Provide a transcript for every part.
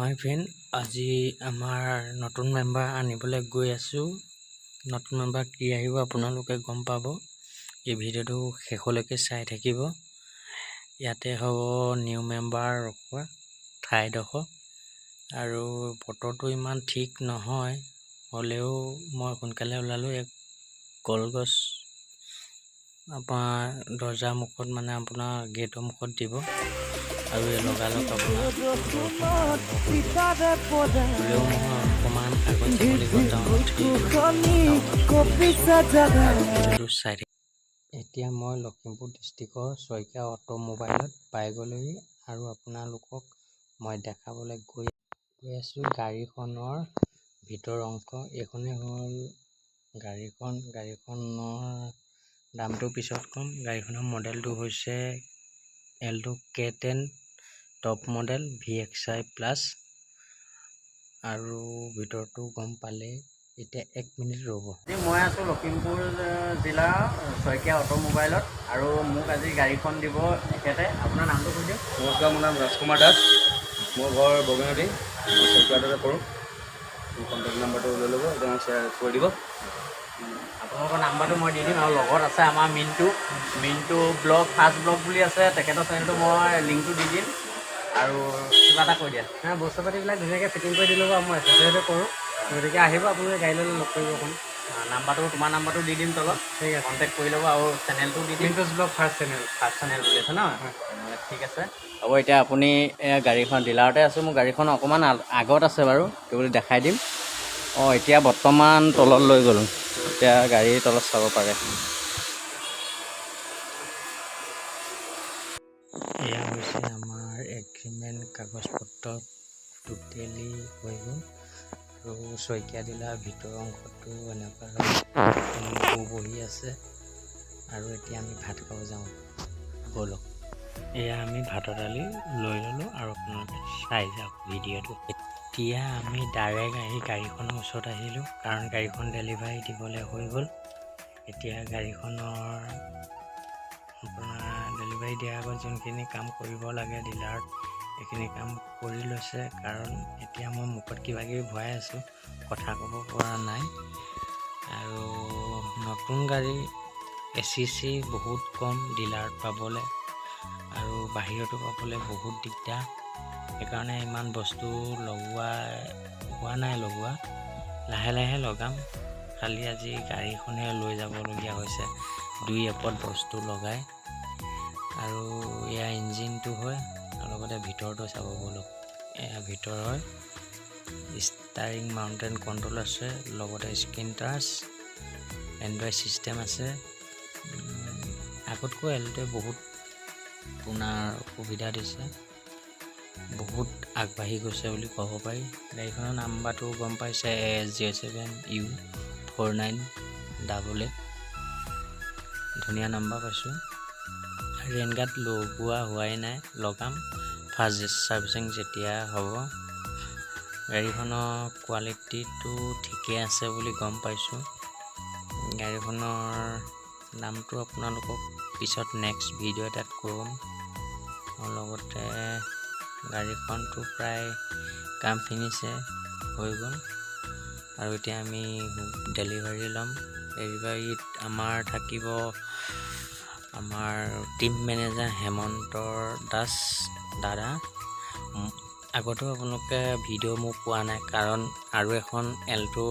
হাই friend, আজি আমাৰ নতুন মেম্বাৰ আনিবলৈ গৈ আছোঁ। নতুন মেম্বাৰ কি আহিব আপোনালোকে গম পাব। এই ভিডিঅ'টো শেষলৈকে চাই থাকিব। ইয়াতে হ'ব নিউ মেম্বাৰ ৰখোৱা ঠাইডোখৰ, আৰু বতৰটো ইমান ঠিক নহয়, হ'লেও মই সোনকালে ওলালোঁ। এক কলগছ আপোনাৰ দৰ্জাৰ মুখত মানে আপোনাৰ গেটৰ মুখত দিব, আৰু এই লগালগ আপোনাৰ হ'লেও মই অকণমান আগত যাব লাগিব টাউনত। এতিয়া মই লখিমপুৰ ডিষ্ট্ৰিক্টৰ শইকীয়া অটোমোবাইলত পাই গ'লোহি, আৰু আপোনালোকক মই দেখাবলৈ গৈ আছোঁ গাড়ীখনৰ ভিতৰ অংশ। এইখনেই হ'ল গাড়ীখনৰ দামটো পিছত ক'ম। গাড়ীখনৰ মডেলটো হৈছে Alto K10 top model VXI plus, আৰু ভিতৰটো গম পালে। এতিয়া 1 মিনিট ৰ'ব। মই আছোঁ লখিমপুৰ জিলাৰ শইকীয়া অটোমোবাইলত, আৰু মোক আজি গাড়ীখন দিব এখেতে। আপোনাৰ নামটো কৈ দিয়ক। নমস্কাৰ, মোৰ নাম ৰাজকুমাৰ দাস। মোৰ ঘৰ বগেনদী, মই শইকীয়াতে কৰোঁ। মোৰ কণ্টেক্ট নাম্বাৰটো লৈ ল'ব, এতিয়া মোক শ্বেয়াৰ কৰি দিব। আপোনালোকৰ নাম্বাৰটো মই দি দিম, আৰু লগত আছে আমাৰ মিণ্টু ব্লগ, ফাৰ্ষ্ট ব্লগ বুলি আছে, তেখেতৰ চেনেলটো মই লিংকটো দি দিম। আৰু কিবা এটা কৈ দিয়া। বস্তু পাতিবিলাক ধুনীয়াকৈ ফিটিং কৰি দিলোঁ বাৰু, মই এক্সাৰচাইজো কৰোঁ, গতিকে আহিব আপোনালোকে গাড়ী লৈ লগ কৰিব অকণ। তোমাৰ নাম্বাৰটো দি দিম তলত, ঠিক আছে, কণ্টেক্ট কৰি ল'ব। আৰু চেনেলটো দি দিম, মিণ্টুছ ব্লগ ফাৰ্ষ্ট চেনেল বুলি আছে ন। ঠিক আছে, হ'ব। এতিয়া আপুনি গাড়ীখন ডিলাৰতে আছোঁ, মোৰ গাড়ীখন অকণমান আগত আছে বাৰু, সেইবুলি দেখাই দিম। এতিয়া বৰ্তমান তলত লৈ গ'লোঁ, এতিয়া গাড়ীৰ তলত চাব পাৰে। এয়া হৈছে আমাৰ এগ্ৰিমেণ্ট কাগজ পত্ৰ টোটেলি হৈ গ'ল, আৰু শইকীয়া ডিলাৰ ভিতৰৰ অংশটো এনেকুৱা বহি আছে। আৰু এতিয়া আমি ভাত খাব যাওঁ, ব'লক। এয়া আমি ভাতৰ দালি লৈ ল'লোঁ, আৰু আপোনালোকে চাই যাওক ভিডিঅ'টো। এতিয়া আমি ডাইৰেক্ট আহি গাড়ীখনৰ ওচৰত আহিলোঁ, কাৰণ গাড়ীখন ডেলিভাৰী দিবলৈ হৈ গ'ল। এতিয়া গাড়ীখনৰ আপোনাৰ ডেলিভাৰী দিয়াৰ আগত যোনখিনি কাম কৰিব লাগে ডিলাৰত, এইখিনি কাম কৰি লৈছে। কাৰণ এতিয়া মই মুখত কিবাকিবি ভৰাই আছোঁ, কথা ক'ব পৰা নাই। আৰু নতুন গাড়ী ACC বহুত কম ডিলাৰত পাবলৈ, আৰু বাহিৰতো পাবলৈ বহুত দিগদাৰ। সেইকাৰণে ইমান বস্তু হোৱা নাই। লাহে লাহে লগাম। খালি আজি গাড়ীখনে লৈ যাবলগীয়া হৈছে 2 এপত বস্তু লগাই। আৰু এয়া ইঞ্জিনটো হয়, আৰু লগতে ভিতৰটো চাব ব'লক। এয়া ভিতৰ হয়, ষ্টাৰিং মাউণ্টেন কণ্ট্ৰল আছে, লগতে স্ক্ৰীন টাচ, এণ্ড্ৰইড ছিষ্টেম আছে। আগতকৈ এলটোৱে বহুত আপোনাৰ সুবিধা দিছে, বহুত আগবাঢ়ি গৈছে বুলি ক'ব পাৰি। গাড়ীখনৰ নাম্বাৰটো গম পাইছে, AS07U4988। ধুনীয়া নাম্বাৰ পাইছোঁ। ৰেইন গাৰ্ড লগোৱা হোৱাই নাই, লগাম ফাৰ্ষ্ট ছাৰ্ভিচিং যেতিয়া হ'ব। গাড়ীখনৰ কোৱালিটিটো ঠিকে আছে বুলি গম পাইছোঁ। গাড়ীখনৰ দামটো আপোনালোকক পিছত নেক্সট ভিডিঅ' এটাত ক'ম। আৰু লগতে গাড়ীখনটো প্ৰায় কাম ফিনিছে হৈ গ'ল, আৰু এতিয়া আমি ডেলিভাৰী ল'ম। ডেলিভাৰীত আমাৰ থাকিব আমাৰ টিম মেনেজাৰ হেমন্ত দাস দাদা। আগতেও আপোনালোকে ভিডিঅ' মোক পোৱা নাই, কাৰণ আৰু এখন এল্টো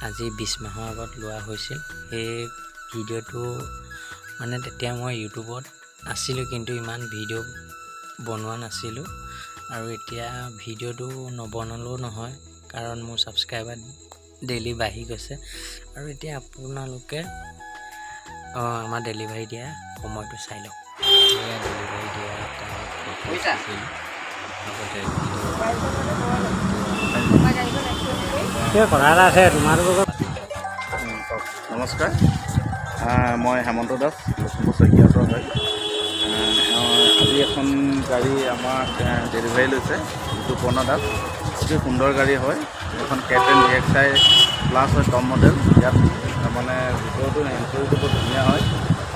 আজি 20 মাহৰ আগত লোৱা হৈছিল। সেই ভিডিঅ'টো মানে তেতিয়া মই ইউটিউবত আছিলোঁ, কিন্তু ইমান ভিডিঅ' বনোৱা নাছিলোঁ। আৰু এতিয়া ভিডিঅ'টো নবনালেও নহয়, কাৰণ মোৰ ছাবস্ক্ৰাইবাৰ ডেইলি বাঢ়ি গৈছে। আৰু এতিয়া আপোনালোকে আমাৰ ডেলিভাৰী দিয়া সময়টো চাই লওক। এয়া ডেলিভাৰী দিয়া কথা এটা আছে তোমালোকৰ। নমস্কাৰ, মই হেমন্ত দাস, লখিমপুৰ শইকীয়াতৰ হয়। আজি এখন গাড়ী আমাৰ ডেলিভাৰী লৈছে, সুপৰ্ণ দাস। অতি সুন্দৰ গাড়ী হয়, এখন K10 VXI প্লাছ হয়, টপ মডেল। ইয়াত মানে ভিতৰতো ইণ্টেৰিয়ৰটো বহুত ধুনীয়া হয়,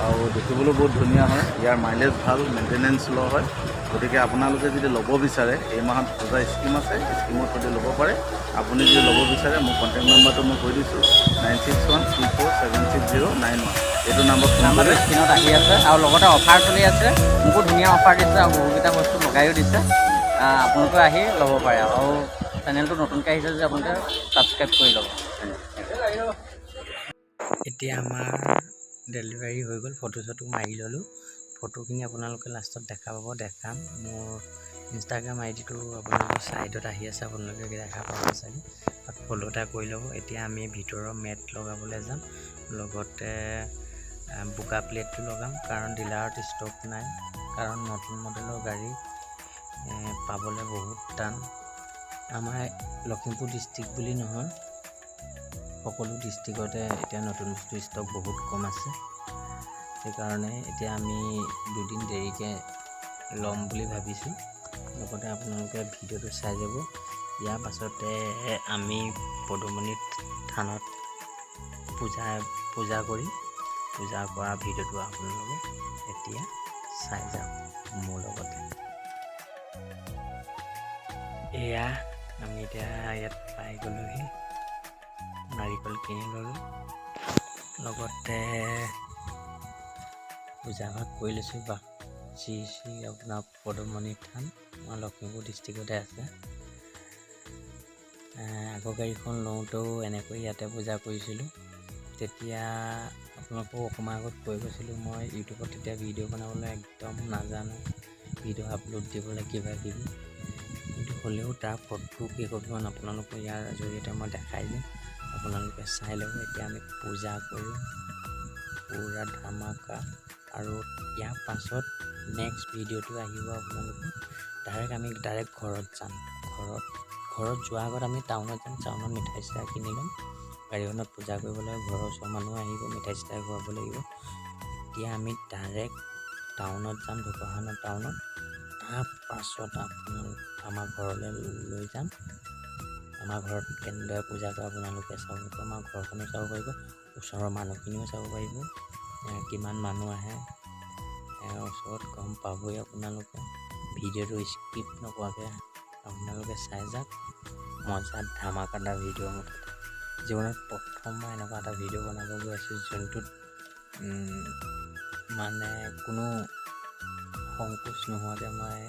আৰু দেখিবলৈ বহুত ধুনীয়া হয়। ইয়াৰ মাইলেজ ভাল, মেইনটেনেঞ্চ ল' হয়। গতিকে আপোনালোকে যদি ল'ব বিচাৰে, এই মাহত পূজা স্কিম আছে, স্কিমত যদি ল'ব পাৰে। আপুনি যদি ল'ব বিচাৰে, মোৰ কণ্টেক্ট নাম্বাৰটো মই কৈ দিছোঁ 9613476091। এইটো নাম্বাৰত ফোন নাম্বাৰটো কৰি স্ক্ৰীণত আহি আছে আৰু লগতে অফাৰ চলি আছে। মোকো ধুনীয়া অফাৰ দিছে আৰু বহুকেইটা বস্তু লগাইও দিছে। আপোনালোকে আহি ল'ব পাৰে আৰু চেনেলটো নতুনকৈ আহিছে যদি আপোনালোকে ছাবস্ক্ৰাইব কৰি ল'ব। এতিয়া আমাৰ ডেলিভাৰী হৈ গ'ল, ফটো চটো মাৰি ল'লোঁ। ফটোখিনি আপোনালোকে লাষ্টত দেখা পাব, দেখাম। মোৰ ইনষ্টাগ্ৰাম আইডিটো আপোনালোকৰ ছাইডত আহি আছে, আপোনালোকে দেখা পাব চাগে। তাত ফ'ল' এটা কৰি ল'ব। এতিয়া আমি ভিতৰৰ মেট লগাবলৈ যাম, লগতে বোকা প্লেটটো লগাম, কাৰণ ডিলাৰত ষ্টক নাই, কাৰণ নতুন মডেলৰ গাড়ী পাবলৈ বহুত টান। আমাৰ লখিমপুৰ ডিষ্ট্ৰিক্ট বুলি নহয়, সকলো ডিষ্ট্ৰিক্টতে এতিয়া নতুন বস্তু ষ্টক বহুত কম আছে। সেইকাৰণে এতিয়া আমি দুদিন দেৰিকৈ ল'ম বুলি ভাবিছোঁ। লগতে আপোনালোকে ভিডিঅ'টো চাই যাব। ইয়াৰ পাছতে আমি পদুমণি থানত পূজা কৰি পূজা কৰা ভিডিঅ'টো আপোনালোকে এতিয়া চাই যাওক মোৰ লগতে। এয়া আমি এতিয়া ইয়াত পাই গ'লোহি, নাৰিকল কিনি ল'লোঁ, লগতে পূজা ভাগ কৰি লৈছোঁ। শ্ৰী আপোনাৰ পদুমণি থান আমাৰ লখিমপুৰ ডিষ্ট্ৰিক্টতে আছে। আগৰ গাড়ীখন লওঁতেও এনেকৈ ইয়াতে পূজা কৰিছিলোঁ। তেতিয়া আপোনালোককো অকণমান আগত কৈ গৈছিলোঁ, মই ইউটিউবত তেতিয়া ভিডিঅ' বনাবলৈ একদম নাজানো, ভিডিঅ' আপলোড দিবলৈ কিবা কিবি, কিন্তু হ'লেও তাৰ ফটো কেইকপিমান আপোনালোকক ইয়াৰ জৰিয়তে মই দেখাই দিম, আপোনালোকে চাই ল'ব। এতিয়া আমি পূজা কৰিম পূৰা ধামাকা, আৰু ইয়াৰ পাছত নেক্সট ভিডিঅ'টো আহিব আপোনালোকৰ। আমি ডাইৰেক্ট ঘৰত যাম। ঘৰত যোৱাৰ আগত আমি টাউনত যাম, টাউনত মিঠাই চিঠাই কিনি ল'ম। গাড়ীখনত পূজা কৰিবলৈ ঘৰৰ ওচৰৰ মানুহ আহিব, মিঠাই চিঠাই খুৱাব লাগিব। এতিয়া আমি ডাইৰেক্ট টাউনত যাম, ঢকুৱাখানা টাউনত। তাৰ পাছত আমাৰ ঘৰলৈ লৈ যাম। আমাৰ ঘৰত কেনেদৰে পূজা কৰে আপোনালোকে চাব পাৰিব, আমাৰ ঘৰখনো চাব পাৰিব, ওচৰৰ মানুহখিনিও চাব পাৰিব, কিমান মানুহ আহে ওচৰত গম পাবই আপোনালোকে। ভিডিঅ'টো স্কিপ নকৰাকৈ আপোনালোকে চাই যাওক। মজা ধামাকাদাৰ ভিডিঅ'। মুঠতে জীৱনত প্ৰথমবাৰ এনেকুৱা এটা ভিডিঅ' বনাব গৈ আছোঁ, যোনটোত মানে কোনো সংকোচ নোহোৱাকৈ মই,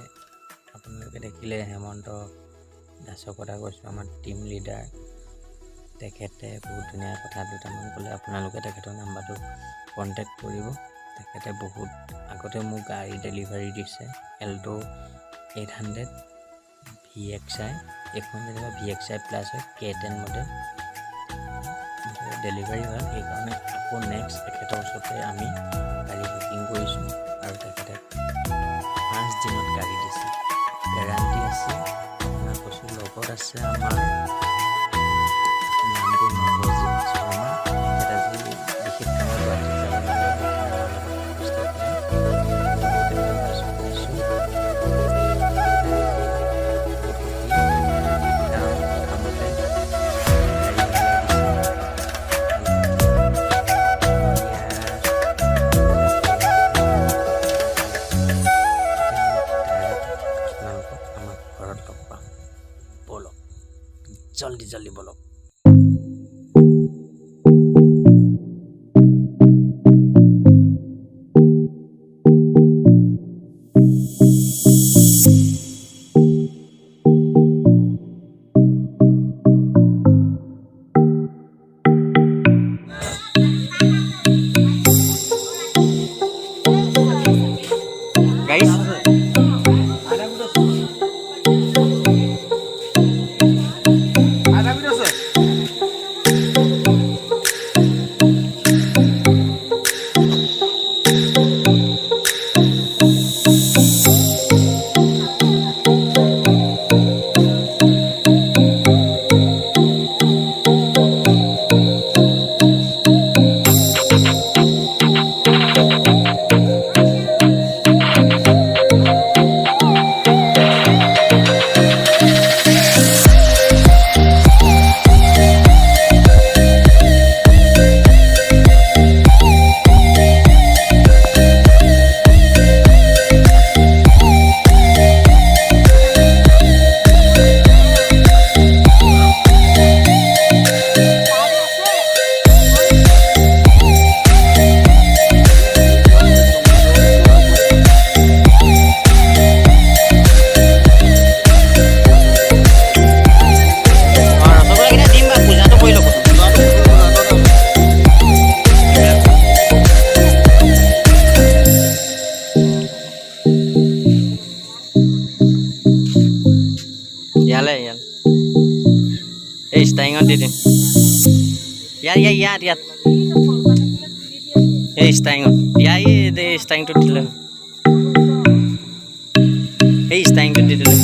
আপোনালোকে দেখিলে হেমন্ত দাসৰ কথা কৈছোঁ, আমাৰ টিম লিডাৰ। তেখেতে বহুত ধুনীয়া কথা দুটামান ক'লে, আপোনালোকে তেখেতৰ নাম্বাৰটো কণ্টেক্ট কৰিব। তেখেতে বহুত আগতে মোক গাড়ী ডেলিভাৰী দিছে, এল্টো 800 VXI। এইখন যেনিবা VXI প্লাছ হয়, K10 মডেল ডেলিভাৰী হয়। সেইকাৰণে আকৌ নেক্সট তেখেতৰ ওচৰতে আমি গাড়ী বুকিং কৰিছোঁ, আৰু তেখেতে 5 দিনত গাড়ী দিছে, গেৰাণ্টি আছে। আপোনাক কৈছোঁ লগত আছে আমাৰ নামটো নৱজিৎ শৰ্মা। তেখেত আজি বিশেষ কামত গুৱাহাটীত যাব লাগে, দি দিম ইয়াত এই ষ্টাইঙত এই ষ্টাইংটোত দিলে এই ষ্টাইংটোত দি দিলে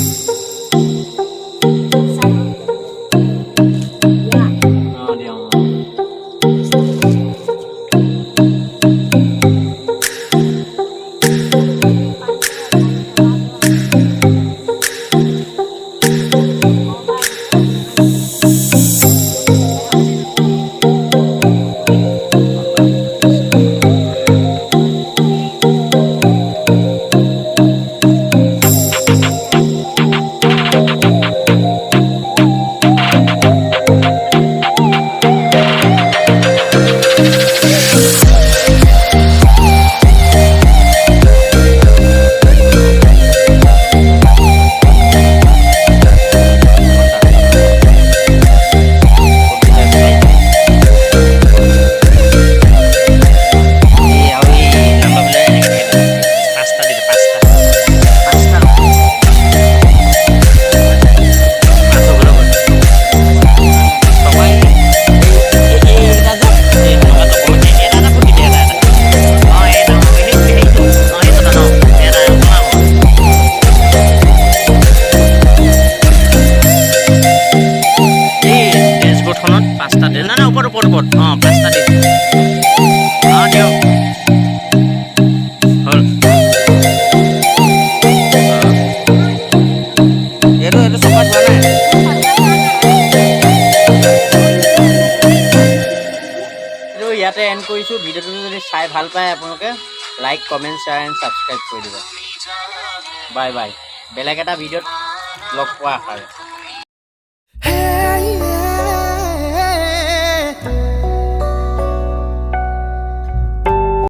পাঁচটা দিন না ওপৰত অঁ 5টা দিন অঁ দিয়ক হ'ল এইটো চফা হোৱা নাই এইটো ইয়াতে এণ্ড কৰিছোঁ ভিডিঅ'টো যদি চাই ভাল পায় আপোনালোকে like comment share and subscribe কৰি দিব বাই বাই বেলেগ এটা ভিডিঅ'ত লগ পোৱা আশা